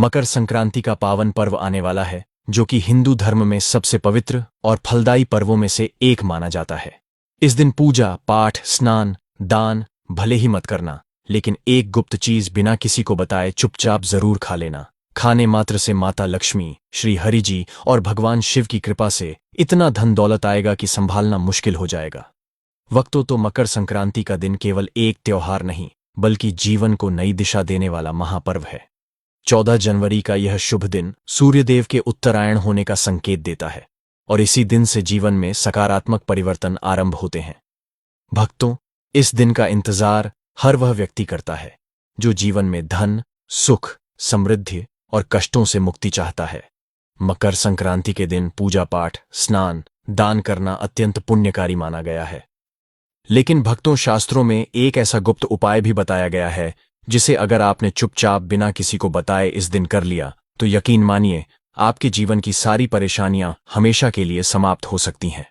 मकर संक्रांति का पावन पर्व आने वाला है, जो कि हिंदू धर्म में सबसे पवित्र और फलदायी पर्वों में से एक माना जाता है। इस दिन पूजा, पाठ, स्नान, दान भले ही मत करना, लेकिन एक गुप्त चीज बिना किसी को बताए चुपचाप जरूर खा लेना। खाने मात्र से माता लक्ष्मी, श्री हरि जी और भगवान शिव की कृपा से इतना धन दौलत आएगा कि संभालना मुश्किल हो जाएगा। वक्तों तो मकर संक्रांति का दिन केवल एक त्योहार नहीं, बल्कि जीवन को नई दिशा देने वाला महापर्व है। 14 जनवरी का यह शुभ दिन सूर्यदेव के उत्तरायण होने का संकेत देता है और इसी दिन से जीवन में सकारात्मक परिवर्तन आरंभ होते हैं। भक्तों, इस दिन का इंतजार हर वह व्यक्ति करता है जो जीवन में धन, सुख, समृद्धि और कष्टों से मुक्ति चाहता है। मकर संक्रांति के दिन पूजा पाठ, स्नान, दान करना अत्यंत पुण्यकारी माना गया है। लेकिन भक्तों, शास्त्रों में एक ऐसा गुप्त उपाय भी बताया गया है जिसे अगर आपने चुपचाप बिना किसी को बताए इस दिन कर लिया तो यकीन मानिए आपके जीवन की सारी परेशानियां हमेशा के लिए समाप्त हो सकती हैं।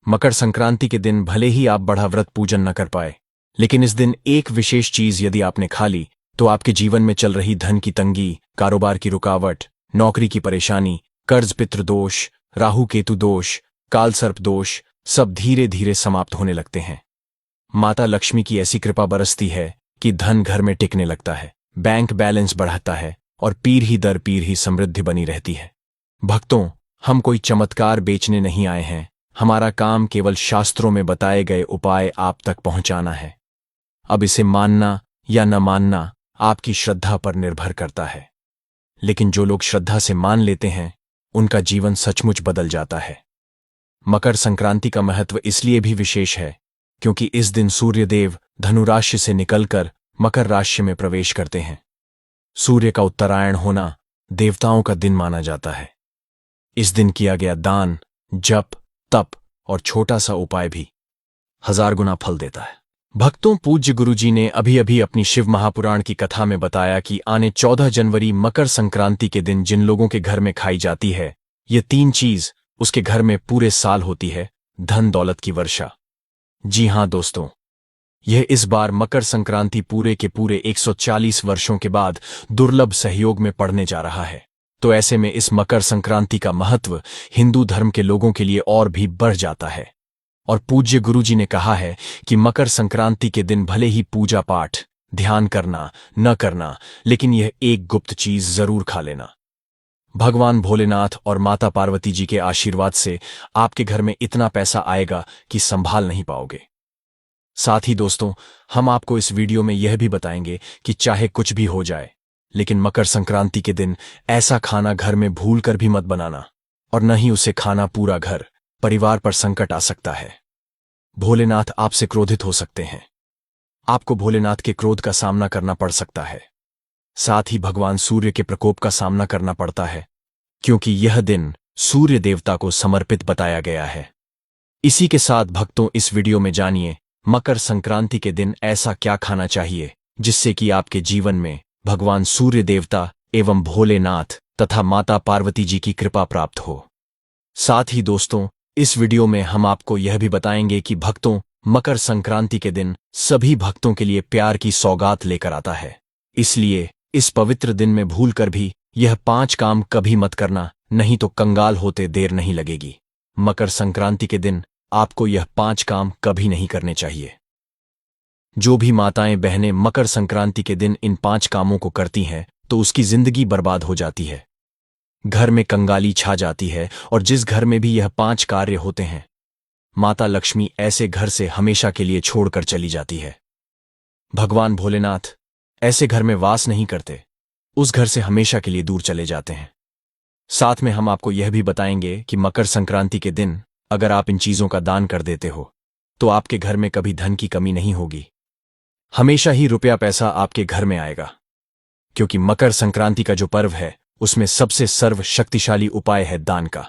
मकर संक्रांति के दिन भले ही आप बड़ा व्रत पूजन न कर पाए, लेकिन इस दिन एक विशेष चीज यदि आपने खा ली तो आपके जीवन में चल रही धन की तंगी, कारोबार की रुकावट, नौकरी की परेशानी, कर्ज पितृ दोष, राहु केतु दोष, काल सर्प दोष सब धीरे धीरे समाप्त होने लगते हैं। माता लक्ष्मी की ऐसी कृपा बरसती है कि धन घर में टिकने लगता है, बैंक बैलेंस बढ़ता है और पीढ़ी दर पीढ़ी समृद्धि बनी रहती है। भक्तों, हम कोई चमत्कार बेचने नहीं आए हैं। हमारा काम केवल शास्त्रों में बताए गए उपाय आप तक पहुंचाना है। अब इसे मानना या न मानना आपकी श्रद्धा पर निर्भर करता है, लेकिन जो लोग श्रद्धा से मान लेते हैं उनका जीवन सचमुच बदल जाता है। मकर संक्रांति का महत्व इसलिए भी विशेष है क्योंकि इस दिन सूर्यदेव धनु राशि से निकलकर मकर राशि में प्रवेश करते हैं। सूर्य का उत्तरायण होना देवताओं का दिन माना जाता है। इस दिन किया गया दान, जप, तप और छोटा सा उपाय भी 1000 गुना फल देता है। भक्तों, पूज्य गुरुजी ने अभी अभी अपनी शिव महापुराण की कथा में बताया कि आने 14 जनवरी मकर संक्रांति के दिन जिन लोगों के घर में खाई जाती है, ये 3 चीज उसके घर में पूरे साल होती है: धन दौलत की वर्षा। जी हां दोस्तों, यह इस बार मकर संक्रांति पूरे के पूरे 140 वर्षों के बाद दुर्लभ सहयोग में पड़ने जा रहा है। तो ऐसे में इस मकर संक्रांति का महत्व हिंदू धर्म के लोगों के लिए और भी बढ़ जाता है। और पूज्य गुरुजी ने कहा है कि मकर संक्रांति के दिन भले ही पूजा पाठ, ध्यान करना न करना, लेकिन यह एक गुप्त चीज जरूर खा लेना। भगवान भोलेनाथ और माता पार्वती जी के आशीर्वाद से आपके घर में इतना पैसा आएगा कि संभाल नहीं पाओगे। साथ ही दोस्तों, हम आपको इस वीडियो में यह भी बताएंगे कि चाहे कुछ भी हो जाए, लेकिन मकर संक्रांति के दिन ऐसा खाना घर में भूल कर भी मत बनाना, और न ही उसे खाना पूरा घर परिवार पर संकट आ सकता है। भोलेनाथ आपसे क्रोधित हो सकते हैं। आपको भोलेनाथ के क्रोध का सामना करना पड़ सकता है। साथ ही भगवान सूर्य के प्रकोप का सामना करना पड़ता है, क्योंकि यह दिन सूर्य देवता को समर्पित बताया गया है। इसी के साथ भक्तों, इस वीडियो में जानिए मकर संक्रांति के दिन ऐसा क्या खाना चाहिए जिससे कि आपके जीवन में भगवान सूर्य देवता एवं भोलेनाथ तथा माता पार्वती जी की कृपा प्राप्त हो। साथ ही दोस्तों, इस वीडियो में हम आपको यह भी बताएंगे कि भक्तों, मकर संक्रांति के दिन सभी भक्तों के लिए प्यार की सौगात लेकर आता है। इसलिए इस पवित्र दिन में भूलकर भी यह 5 काम कभी मत करना, नहीं तो कंगाल होते देर नहीं लगेगी। मकर संक्रांति के दिन आपको यह 5 काम कभी नहीं करने चाहिए। जो भी माताएं बहनें मकर संक्रांति के दिन इन 5 कामों को करती हैं तो उसकी जिंदगी बर्बाद हो जाती है। घर में कंगाली छा जाती है और जिस घर में भी यह 5 कार्य होते हैं, माता लक्ष्मी ऐसे घर से हमेशा के लिए छोड़कर चली जाती है। भगवान भोलेनाथ ऐसे घर में वास नहीं करते, उस घर से हमेशा के लिए दूर चले जाते हैं। साथ में हम आपको यह भी बताएंगे कि मकर संक्रांति के दिन अगर आप इन चीजों का दान कर देते हो तो आपके घर में कभी धन की कमी नहीं होगी। हमेशा ही रुपया पैसा आपके घर में आएगा, क्योंकि मकर संक्रांति का जो पर्व है उसमें सबसे सर्वशक्तिशाली उपाय है दान का।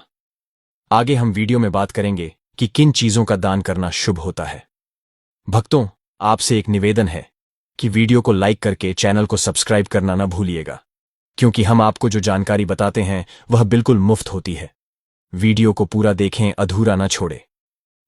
आगे हम वीडियो में बात करेंगे कि किन चीजों का दान करना शुभ होता है। भक्तों, आपसे एक निवेदन है कि वीडियो को लाइक करके चैनल को सब्सक्राइब करना न भूलिएगा, क्योंकि हम आपको जो जानकारी बताते हैं वह बिल्कुल मुफ्त होती है। वीडियो को पूरा देखें, अधूरा न छोड़े।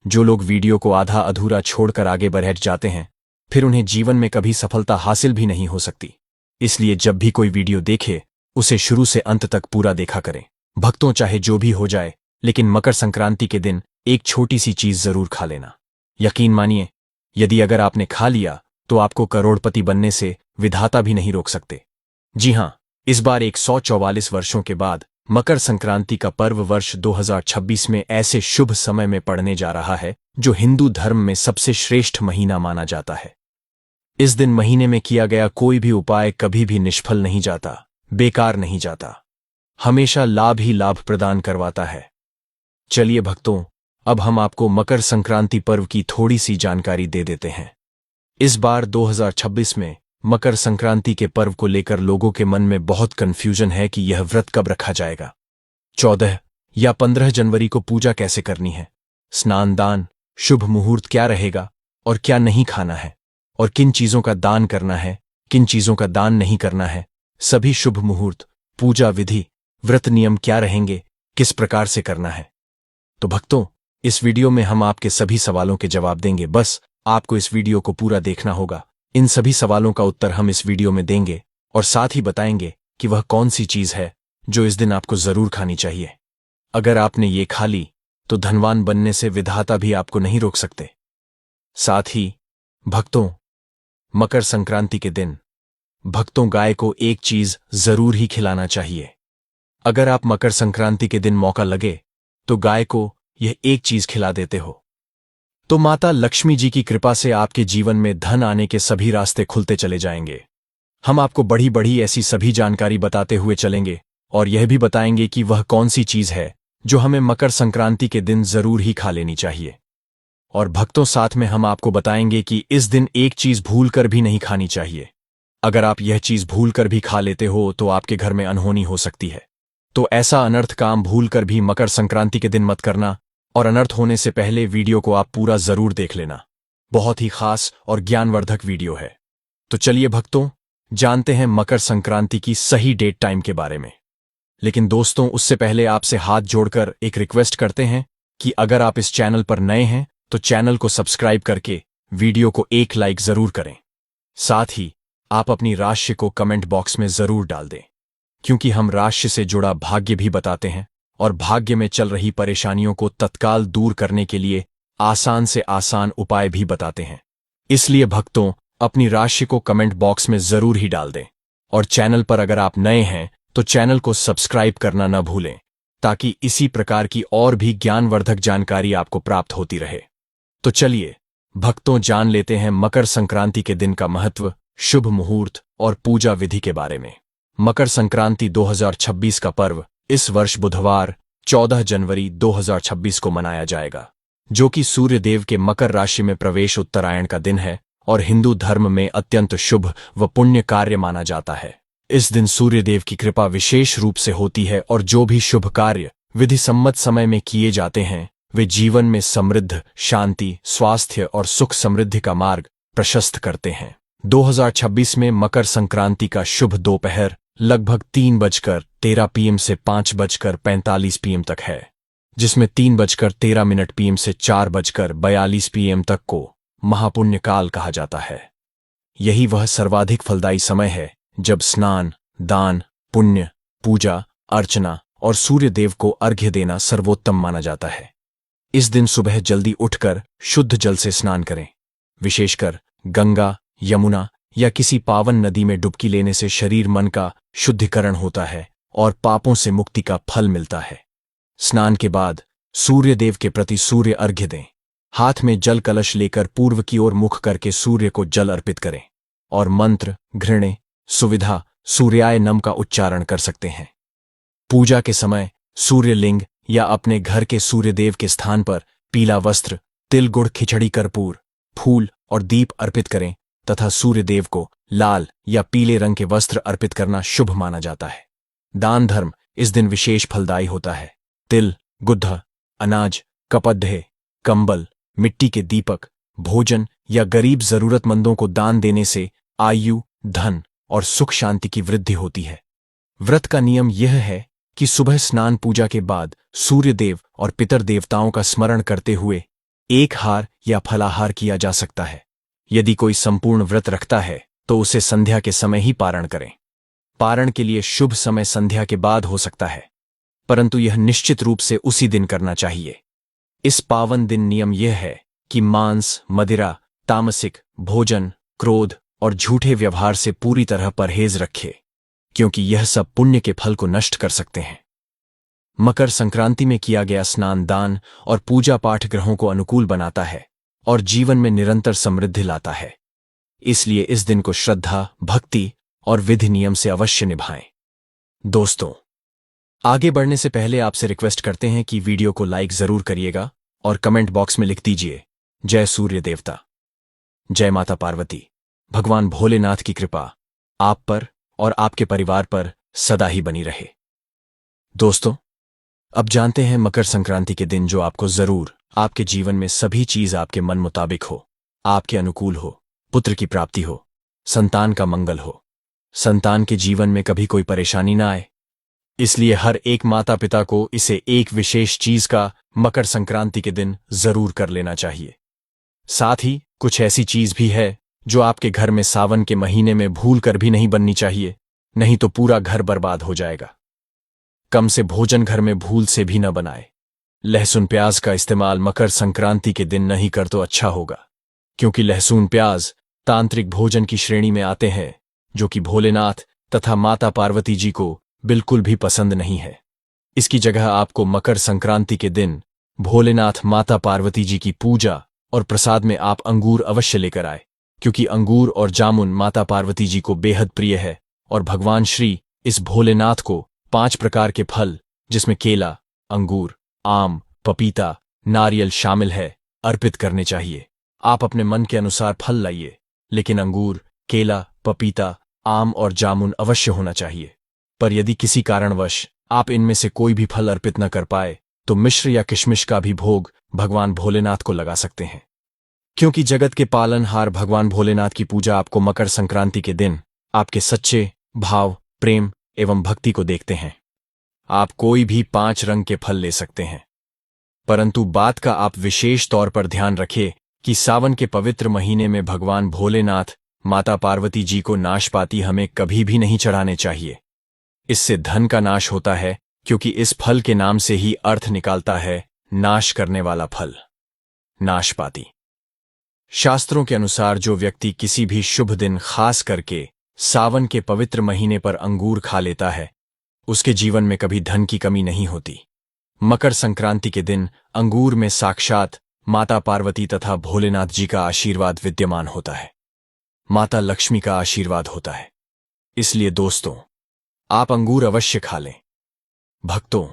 जो लोग वीडियो को आधा अधूरा छोड़कर आगे बढ़ जाते हैं, फिर उन्हें जीवन में कभी सफलता हासिल भी नहीं हो सकती। इसलिए जब भी कोई वीडियो देखे उसे शुरू से अंत तक पूरा देखा करें। भक्तों, चाहे जो भी हो जाए, लेकिन मकर संक्रांति के दिन एक छोटी सी चीज जरूर खा लेना। यकीन मानिए, यदि अगर आपने खा लिया तो आपको करोड़पति बनने से विधाता भी नहीं रोक सकते। जी हां, इस बार 144 वर्षों के बाद मकर संक्रांति का पर्व वर्ष 2026 में ऐसे शुभ समय में पड़ने जा रहा है जो हिंदू धर्म में सबसे श्रेष्ठ महीना माना जाता है। इस दिन महीने में किया गया कोई भी उपाय कभी भी निष्फल नहीं जाता, बेकार नहीं जाता, हमेशा लाभ ही लाभ प्रदान करवाता है। चलिए भक्तों, अब हम आपको मकर संक्रांति पर्व की थोड़ी सी जानकारी दे देते हैं। इस बार 2026 में मकर संक्रांति के पर्व को लेकर लोगों के मन में बहुत कंफ्यूजन है कि यह व्रत कब रखा जाएगा, 14 या 15 जनवरी को पूजा कैसे करनी है, स्नान दान, शुभ मुहूर्त क्या रहेगा और क्या नहीं खाना है, और किन चीजों का दान करना है, किन चीजों का दान नहीं करना है, सभी शुभ मुहूर्त, पूजा विधि, व्रत नियम क्या रहेंगे, किस प्रकार से करना है। तो भक्तों, इस वीडियो में हम आपके सभी सवालों के जवाब देंगे। बस आपको इस वीडियो को पूरा देखना होगा। इन सभी सवालों का उत्तर हम इस वीडियो में देंगे और साथ ही बताएंगे कि वह कौन सी चीज है जो इस दिन आपको जरूर खानी चाहिए। अगर आपने ये खा ली तो धनवान बनने से विधाता भी आपको नहीं रोक सकते। साथ ही भक्तों, मकर संक्रांति के दिन भक्तों गाय को एक चीज जरूर ही खिलाना चाहिए। अगर आप मकर संक्रांति के दिन मौका लगे तो गाय को यह एक चीज खिला देते हो तो माता लक्ष्मी जी की कृपा से आपके जीवन में धन आने के सभी रास्ते खुलते चले जाएंगे। हम आपको बड़ी बड़ी ऐसी सभी जानकारी बताते हुए चलेंगे और यह भी बताएंगे कि वह कौन सी चीज है जो हमें मकर संक्रांति के दिन जरूर ही खा लेनी चाहिए। और भक्तों, साथ में हम आपको बताएंगे कि इस दिन एक चीज भूल कर भी नहीं खानी चाहिए। अगर आप यह चीज भूल कर भी खा लेते हो तो आपके घर में अनहोनी हो सकती है। तो ऐसा अनर्थ काम भूल कर भी मकर संक्रांति के दिन मत करना, और अनर्थ होने से पहले वीडियो को आप पूरा जरूर देख लेना। बहुत ही खास और ज्ञानवर्धक वीडियो है। तो चलिए भक्तों, जानते हैं मकर संक्रांति की सही डेट टाइम के बारे में। लेकिन दोस्तों, उससे पहले आपसे हाथ जोड़कर एक रिक्वेस्ट करते हैं कि अगर आप इस चैनल पर नए हैं तो चैनल को सब्सक्राइब करके वीडियो को एक लाइक जरूर करें। साथ ही आप अपनी राशि को कमेंट बॉक्स में जरूर डाल दें, क्योंकि हम राशि से जुड़ा भाग्य भी बताते हैं और भाग्य में चल रही परेशानियों को तत्काल दूर करने के लिए आसान से आसान उपाय भी बताते हैं। इसलिए भक्तों, अपनी राशि को कमेंट बॉक्स में जरूर ही डाल दें और चैनल पर अगर आप नए हैं तो चैनल को सब्सक्राइब करना न भूलें, ताकि इसी प्रकार की और भी ज्ञानवर्धक जानकारी आपको प्राप्त होती रहे। तो चलिए भक्तों, जान लेते हैं मकर संक्रांति के दिन का महत्व, शुभ मुहूर्त और पूजा विधि के बारे में। मकर संक्रांति 2026 का पर्व इस वर्ष बुधवार 14 जनवरी 2026 को मनाया जाएगा, जो कि सूर्य देव के मकर राशि में प्रवेश उत्तरायण का दिन है और हिंदू धर्म में अत्यंत शुभ व पुण्य कार्य माना जाता है। इस दिन सूर्य देव की कृपा विशेष रूप से होती है और जो भी शुभ कार्य विधि सम्मत समय में किए जाते हैं वे जीवन में समृद्ध, शांति, स्वास्थ्य और सुख समृद्धि का मार्ग प्रशस्त करते हैं। 2026 में मकर संक्रांति का शुभ दोपहर लगभग 3:13 PM से 5:45 PM तक है, जिसमें 3:13 PM से 4:42 PM तक को महापुण्य काल कहा जाता है। यही वह सर्वाधिक फलदायी समय है जब स्नान, दान, पुण्य, पूजा, अर्चना और सूर्य देव को अर्घ्य देना सर्वोत्तम माना जाता है। इस दिन सुबह जल्दी उठकर शुद्ध जल से स्नान करें। विशेषकर गंगा, यमुना या किसी पावन नदी में डुबकी लेने से शरीर मन का शुद्धिकरण होता है और पापों से मुक्ति का फल मिलता है। स्नान के बाद सूर्य देव के प्रति सूर्य अर्घ्य दें। हाथ में जल कलश लेकर पूर्व की ओर मुख करके सूर्य को जल अर्पित करें और मंत्र, घृणे, सुविधा, सूर्याय नम का उच्चारण कर सकते हैं। पूजा के समय सूर्यलिंग या अपने घर के सूर्यदेव के स्थान पर पीला वस्त्र, तिल, गुड़, खिचड़ी, कर्पूर, फूल और दीप अर्पित करें तथा सूर्यदेव को लाल या पीले रंग के वस्त्र अर्पित करना शुभ माना जाता है। दान धर्म इस दिन विशेष फलदायी होता है। तिल, गुद्ध, अनाज, कपड्ढे, कंबल, मिट्टी के दीपक, भोजन या गरीब जरूरतमंदों को दान देने से आयु, धन और सुख शांति की वृद्धि होती है। व्रत का नियम यह है कि सुबह स्नान पूजा के बाद सूर्यदेव और पितर देवताओं का स्मरण करते हुए एक हार या फलाहार किया जा सकता है। यदि कोई संपूर्ण व्रत रखता है तो उसे संध्या के समय ही पारण करें। पारण के लिए शुभ समय संध्या के बाद हो सकता है, परंतु यह निश्चित रूप से उसी दिन करना चाहिए। इस पावन दिन नियम यह है कि मांस, मदिरा, तामसिक भोजन, क्रोध और झूठे व्यवहार से पूरी तरह परहेज रखे, क्योंकि यह सब पुण्य के फल को नष्ट कर सकते हैं। मकर संक्रांति में किया गया स्नान, दान और पूजा पाठ ग्रहों को अनुकूल बनाता है और जीवन में निरंतर समृद्धि लाता है। इसलिए इस दिन को श्रद्धा, भक्ति और विधि नियम से अवश्य निभाएं। दोस्तों, आगे बढ़ने से पहले आपसे रिक्वेस्ट करते हैं कि वीडियो को लाइक जरूर करिएगा और कमेंट बॉक्स में लिख दीजिए, जय सूर्य देवता, जय माता पार्वती। भगवान भोलेनाथ की कृपा आप पर और आपके परिवार पर सदा ही बनी रहे। दोस्तों, अब जानते हैं मकर संक्रांति के दिन जो आपको जरूर आपके जीवन में सभी चीज आपके मन मुताबिक हो, आपके अनुकूल हो, पुत्र की प्राप्ति हो, संतान का मंगल हो, संतान के जीवन में कभी कोई परेशानी ना आए। इसलिए हर एक माता पिता को इसे एक विशेष चीज का मकर संक्रांति के दिन जरूर कर लेना चाहिए। साथ ही कुछ ऐसी चीज भी है जो आपके घर में सावन के महीने में भूल कर भी नहीं बननी चाहिए, नहीं तो पूरा घर बर्बाद हो जाएगा। कम से भोजन घर में भूल से भी न बनाए। लहसुन प्याज का इस्तेमाल मकर संक्रांति के दिन नहीं कर तो अच्छा होगा, क्योंकि लहसुन प्याज तांत्रिक भोजन की श्रेणी में आते हैं, जो कि भोलेनाथ तथा माता पार्वती जी को बिल्कुल भी पसंद नहीं है। इसकी जगह आपको मकर संक्रांति के दिन भोलेनाथ, माता पार्वती जी की पूजा और प्रसाद में आप अंगूर अवश्य लेकर आए, क्योंकि अंगूर और जामुन माता पार्वती जी को बेहद प्रिय है और भगवान श्री इस भोलेनाथ को 5 प्रकार के फल, जिसमें केला, अंगूर, आम, पपीता, नारियल शामिल है, अर्पित करने चाहिए। आप अपने मन के अनुसार फल लाइए, लेकिन अंगूर, केला, पपीता, आम और जामुन अवश्य होना चाहिए। पर यदि किसी कारणवश आप इनमें से कोई भी फल अर्पित न कर पाए तो मिश्र या किशमिश का भी भोग भगवान भोलेनाथ को लगा सकते हैं, क्योंकि जगत के पालनहार भगवान भोलेनाथ की पूजा आपको मकर संक्रांति के दिन आपके सच्चे भाव, प्रेम एवं भक्ति को देखते हैं। आप कोई भी 5 रंग के फल ले सकते हैं, परंतु बात का आप विशेष तौर पर ध्यान रखें कि सावन के पवित्र महीने में भगवान भोलेनाथ, माता पार्वती जी को नाशपाती हमें कभी भी नहीं चढ़ाने चाहिए। इससे धन का नाश होता है, क्योंकि इस फल के नाम से ही अर्थ निकालता है नाश करने वाला फल, नाशपाती। शास्त्रों के अनुसार जो व्यक्ति किसी भी शुभ दिन, खास करके सावन के पवित्र महीने पर अंगूर खा लेता है, उसके जीवन में कभी धन की कमी नहीं होती। मकर संक्रांति के दिन अंगूर में साक्षात माता पार्वती तथा भोलेनाथ जी का आशीर्वाद विद्यमान होता है, माता लक्ष्मी का आशीर्वाद होता है। इसलिए दोस्तों, आप अंगूर अवश्य खा लें। भक्तों,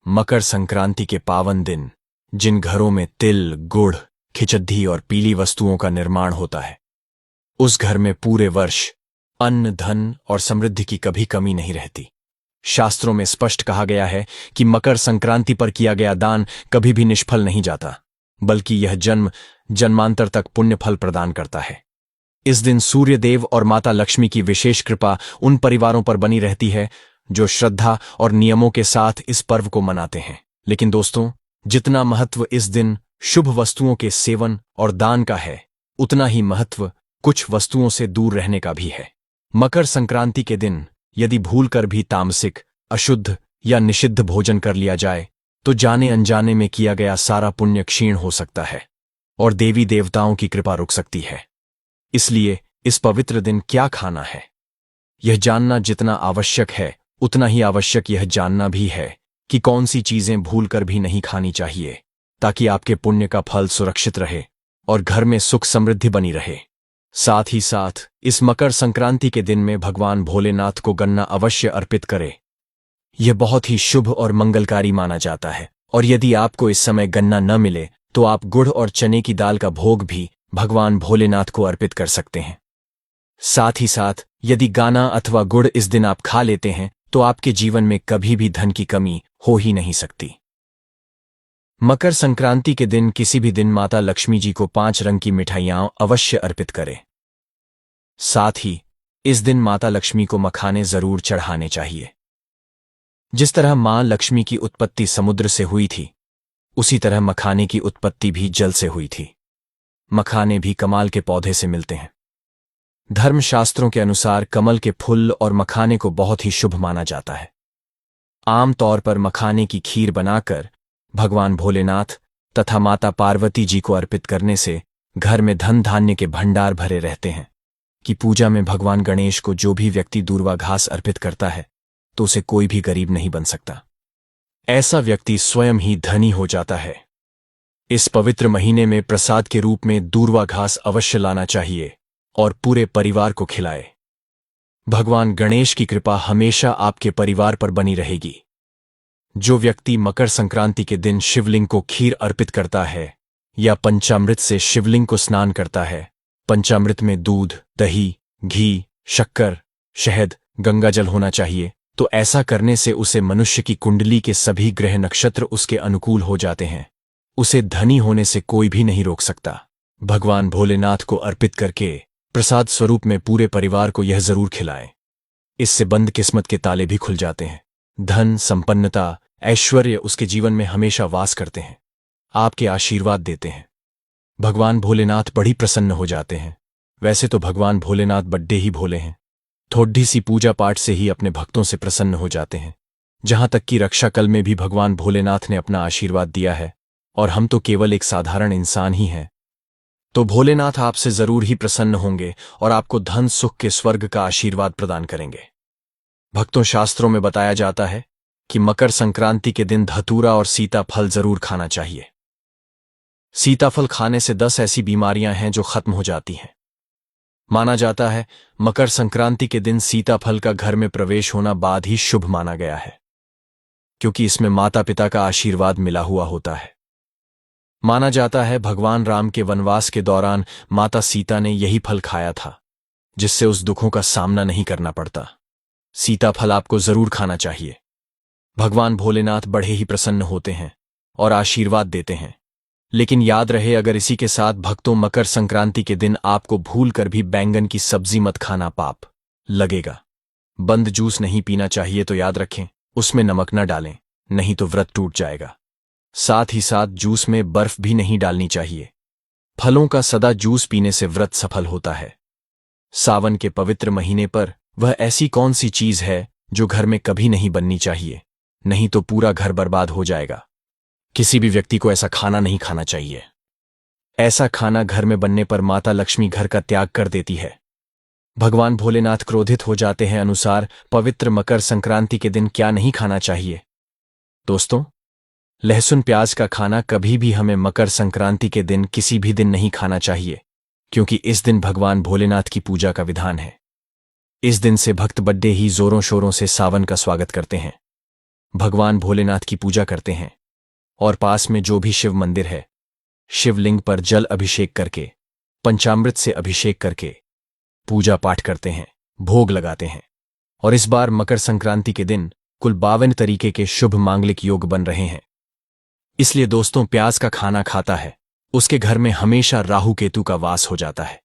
मकर संक्रांति के पावन दिन जिन घरों में तिल, गुड़, खिचड्डी और पीली वस्तुओं का निर्माण होता है, उस घर में पूरे वर्ष अन्न, धन और समृद्धि की कभी कमी नहीं रहती। शास्त्रों में स्पष्ट कहा गया है कि मकर संक्रांति पर किया गया दान कभी भी निष्फल नहीं जाता, बल्कि यह जन्म जन्मांतर तक पुण्य फल प्रदान करता है। इस दिन सूर्य देव और माता लक्ष्मी की विशेष कृपा उन परिवारों पर बनी रहती है जो श्रद्धा और नियमों के साथ इस पर्व को मनाते हैं। लेकिन दोस्तों, जितना महत्व इस दिन शुभ वस्तुओं के सेवन और दान का है, उतना ही महत्व कुछ वस्तुओं से दूर रहने का भी है। मकर संक्रांति के दिन यदि भूलकर भी तामसिक, अशुद्ध या निषिद्ध भोजन कर लिया जाए तो जाने अनजाने में किया गया सारा पुण्य क्षीण हो सकता है और देवी देवताओं की कृपा रुक सकती है। इसलिए इस पवित्र दिन क्या खाना है, यह जानना जितना आवश्यक है, उतना ही आवश्यक यह जानना भी है कि कौन सी चीजें भूलकर भी नहीं खानी चाहिए, ताकि आपके पुण्य का फल सुरक्षित रहे और घर में सुख समृद्धि बनी रहे। साथ ही साथ इस मकर संक्रांति के दिन में भगवान भोलेनाथ को गन्ना अवश्य अर्पित करें। यह बहुत ही शुभ और मंगलकारी माना जाता है, और यदि आपको इस समय गन्ना न मिले तो आप गुड़ और चने की दाल का भोग भी भगवान भोलेनाथ को अर्पित कर सकते हैं। साथ ही साथ यदि गाना अथवा गुड़ इस दिन आप खा लेते हैं तो आपके जीवन में कभी भी धन की कमी हो ही नहीं सकती। मकर संक्रांति के दिन किसी भी दिन माता लक्ष्मी जी को 5 रंग की मिठाइयां अवश्य अर्पित करें। साथ ही इस दिन माता लक्ष्मी को मखाने जरूर चढ़ाने चाहिए। जिस तरह मां लक्ष्मी की उत्पत्ति समुद्र से हुई थी, उसी तरह मखाने की उत्पत्ति भी जल से हुई थी। मखाने भी कमाल के पौधे से मिलते हैं। धर्मशास्त्रों के अनुसार कमल के फूल और मखाने को बहुत ही शुभ माना जाता है। आम तौर पर मखाने की खीर बनाकर भगवान भोलेनाथ तथा माता पार्वती जी को अर्पित करने से घर में धन धान्य के भंडार भरे रहते हैं। कि पूजा में भगवान गणेश को जो भी व्यक्ति दूर्वा घास अर्पित करता है तो उसे कोई भी गरीब नहीं बन सकता। ऐसा व्यक्ति स्वयं ही धनी हो जाता है। इस पवित्र महीने में प्रसाद के रूप में दूर्वा घास अवश्य लाना चाहिए और पूरे परिवार को खिलाए। भगवान गणेश की कृपा हमेशा आपके परिवार पर बनी रहेगी। जो व्यक्ति मकर संक्रांति के दिन शिवलिंग को खीर अर्पित करता है या पंचामृत से शिवलिंग को स्नान करता है, पंचामृत में दूध, दही, घी, शक्कर, शहद, गंगाजल होना चाहिए, तो ऐसा करने से उसे मनुष्य की कुंडली के सभी ग्रह नक्षत्र उसके अनुकूल हो जाते हैं। उसे धनी होने से कोई भी नहीं रोक सकता। भगवान भोलेनाथ को अर्पित करके प्रसाद स्वरूप में पूरे परिवार को यह जरूर खिलाएं। इससे बंद किस्मत के ताले भी खुल जाते हैं। धन, संपन्नता, ऐश्वर्य उसके जीवन में हमेशा वास करते हैं, आपके आशीर्वाद देते हैं। भगवान भोलेनाथ बड़ी प्रसन्न हो जाते हैं। वैसे तो भगवान भोलेनाथ बड्डे ही भोले हैं, थोड़ी सी पूजा पाठ से ही अपने भक्तों से प्रसन्न हो जाते हैं। जहां तक कि रक्षा कल में भी भगवान भोलेनाथ ने अपना आशीर्वाद दिया है और हम तो केवल एक साधारण इंसान ही हैं। तो भोलेनाथ आपसे जरूर ही प्रसन्न होंगे और आपको धन सुख के स्वर्ग का आशीर्वाद प्रदान करेंगे। भक्तों, शास्त्रों में बताया जाता है कि मकर संक्रांति के दिन धतूरा और सीताफल जरूर खाना चाहिए। सीताफल खाने से 10 ऐसी बीमारियां हैं जो खत्म हो जाती हैं। माना जाता है मकर संक्रांति के दिन सीताफल का घर में प्रवेश होना बाद ही शुभ माना गया है, क्योंकि इसमें माता पिता का आशीर्वाद मिला हुआ होता है। माना जाता है भगवान राम के वनवास के दौरान माता सीता ने यही फल खाया था, जिससे उस दुखों का सामना नहीं करना पड़ता। सीताफल आपको जरूर खाना चाहिए। भगवान भोलेनाथ बड़े ही प्रसन्न होते हैं और आशीर्वाद देते हैं। लेकिन याद रहे, अगर इसी के साथ भक्तों मकर संक्रांति के दिन आपको भूल कर भी बैंगन की सब्जी मत खाना, पाप लगेगा। बंद जूस नहीं पीना चाहिए तो याद रखें उसमें नमक न डालें, नहीं तो व्रत टूट जाएगा। साथ ही साथ जूस में बर्फ भी नहीं डालनी चाहिए। फलों का सदा जूस पीने से व्रत सफल होता है। सावन के पवित्र महीने पर वह ऐसी कौन सी चीज है जो घर में कभी नहीं बननी चाहिए, नहीं तो पूरा घर बर्बाद हो जाएगा। किसी भी व्यक्ति को ऐसा खाना नहीं खाना चाहिए। ऐसा खाना घर में बनने पर माता लक्ष्मी घर का त्याग कर देती है। भगवान भोलेनाथ क्रोधित हो जाते हैं। अनुसार पवित्र मकर संक्रांति के दिन क्या नहीं खाना चाहिए? दोस्तों, लहसुन प्याज का खाना कभी भी हमें मकर संक्रांति के दिन किसी भी दिन नहीं खाना चाहिए, क्योंकि इस दिन भगवान भोलेनाथ की पूजा का विधान है। इस दिन से भक्त बड्डे ही जोरों शोरों से सावन का स्वागत करते हैं, भगवान भोलेनाथ की पूजा करते हैं और पास में जो भी शिव मंदिर है, शिवलिंग पर जल अभिषेक करके, पंचामृत से अभिषेक करके पूजा पाठ करते हैं, भोग लगाते हैं। और इस बार मकर संक्रांति के दिन कुल 52 तरीके के शुभ मांगलिक योग बन रहे हैं। इसलिए दोस्तों, प्याज का खाना खाता है उसके घर में हमेशा राहु केतु का वास हो जाता है।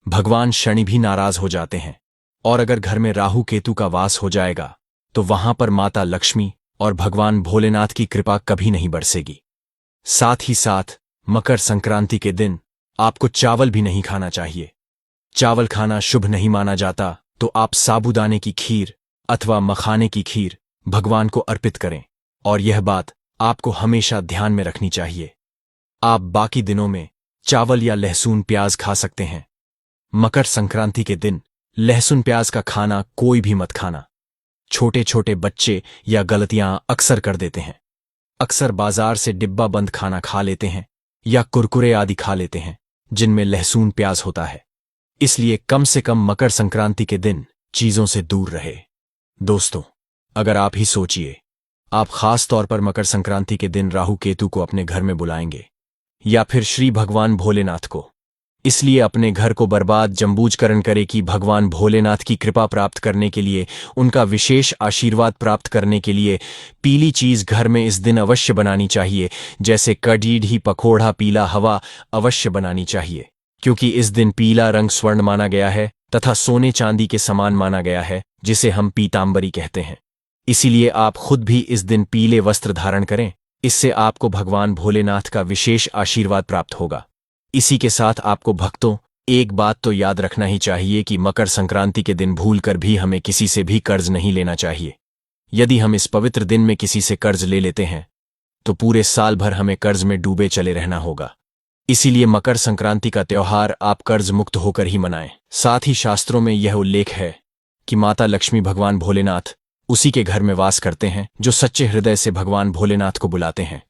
भगवान शनि भी नाराज हो जाते हैं, और अगर घर में राहु केतु का वास हो जाएगा तो वहां पर माता लक्ष्मी और भगवान भोलेनाथ की कृपा कभी नहीं बरसेगी। साथ ही साथ मकर संक्रांति के दिन आपको चावल भी नहीं खाना चाहिए। चावल खाना शुभ नहीं माना जाता, तो आप साबूदाने की खीर अथवा मखाने की खीर भगवान को अर्पित करें। और यह बात आपको हमेशा ध्यान में रखनी चाहिए। आप बाकी दिनों में चावल या लहसुन प्याज खा सकते हैं। मकर संक्रांति के दिन लहसुन प्याज का खाना कोई भी मत खाना। छोटे छोटे बच्चे या गलतियां अक्सर कर देते हैं। अक्सर बाजार से डिब्बा बंद खाना खा लेते हैं या कुरकुरे आदि खा लेते हैं जिनमें लहसुन प्याज होता है। इसलिए कम से कम मकर संक्रांति के दिन चीजों से दूर रहे। दोस्तों, अगर आप ही सोचिए, आप खास तौर पर मकर संक्रांति के दिन राहु केतु को अपने घर में बुलाएंगे या फिर श्री भगवान भोलेनाथ को, इसलिए अपने घर को बर्बाद जंबूजकरण करे कि भगवान भोलेनाथ की कृपा प्राप्त करने के लिए, उनका विशेष आशीर्वाद प्राप्त करने के लिए पीली चीज घर में इस दिन अवश्य बनानी चाहिए। जैसे कढ़ी, पकोड़ा, पीला हवा अवश्य बनानी चाहिए, क्योंकि इस दिन पीला रंग स्वर्ण माना गया है तथा सोने चांदी के समान माना गया है, जिसे हम पीतांबरी कहते हैं। इसीलिए आप खुद भी इस दिन पीले वस्त्र धारण करें, इससे आपको भगवान भोलेनाथ का विशेष आशीर्वाद प्राप्त होगा। इसी के साथ आपको भक्तों एक बात तो याद रखना ही चाहिए कि मकर संक्रांति के दिन भूलकर भी हमें किसी से भी कर्ज नहीं लेना चाहिए। यदि हम इस पवित्र दिन में किसी से कर्ज ले लेते हैं तो पूरे साल भर हमें कर्ज में डूबे चले रहना होगा। इसीलिए मकर संक्रांति का त्योहार आप कर्ज मुक्त होकर ही मनाएं। साथ ही शास्त्रों में यह उल्लेख है कि माता लक्ष्मी भगवान भोलेनाथ उसी के घर में वास करते हैं जो सच्चे हृदय से भगवान भोलेनाथ को बुलाते हैं।